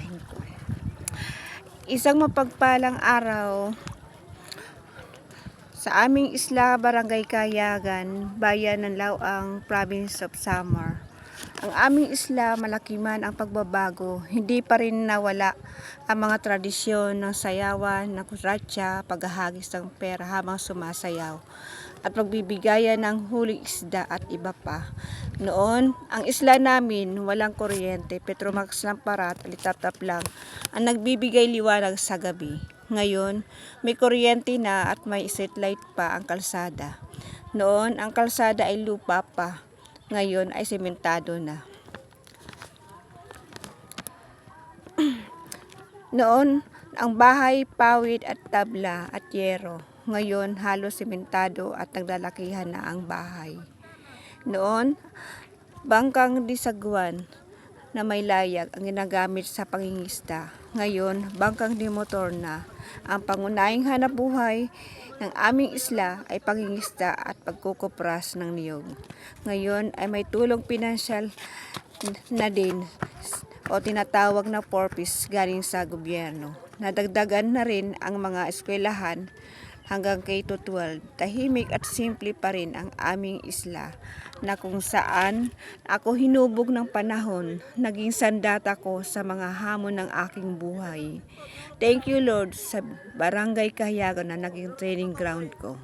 basahin ko. Isang mapagpalang araw sa aming isla, Barangay Kayagan, bayan ng Lauang, Province of Samar. Ang aming isla, malaki man ang pagbabago, hindi pa rin nawala ang mga tradisyon ng sayawan, ng kuratsa, paghahagis ng pera habang sumasayaw, at pagbibigayan ng huling isda at iba pa. Noon, ang isla namin walang kuryente, Petromax lampara at alitaptap lang ang nagbibigay liwanag sa gabi. Ngayon, may kuryente na at may streetlight pa ang kalsada. Noon, ang kalsada ay lupa pa. Ngayon ay sementado na. Noon, ang bahay, pawid at tabla at yero. Ngayon, halos sementado at naglalakihan na ang bahay. Noon, bangkang disagwan na may layag ang ginagamit sa pangingisda. Ngayon, bangkang di motor na. Ang pangunahing hanapbuhay ng aming isla ay pangingisda at pagkukupras ng niyog. Ngayon ay may tulong pinansyal na din o tinatawag na porpoise galing sa gobyerno. Nadagdagan na rin ang mga eskwelahan hanggang K-12. Tahimik at simple pa rin ang aming isla na kung saan ako hinubog ng panahon, naging sandata ko sa mga hamon ng aking buhay. Thank you Lord sa Barangay Kayagan na naging training ground ko.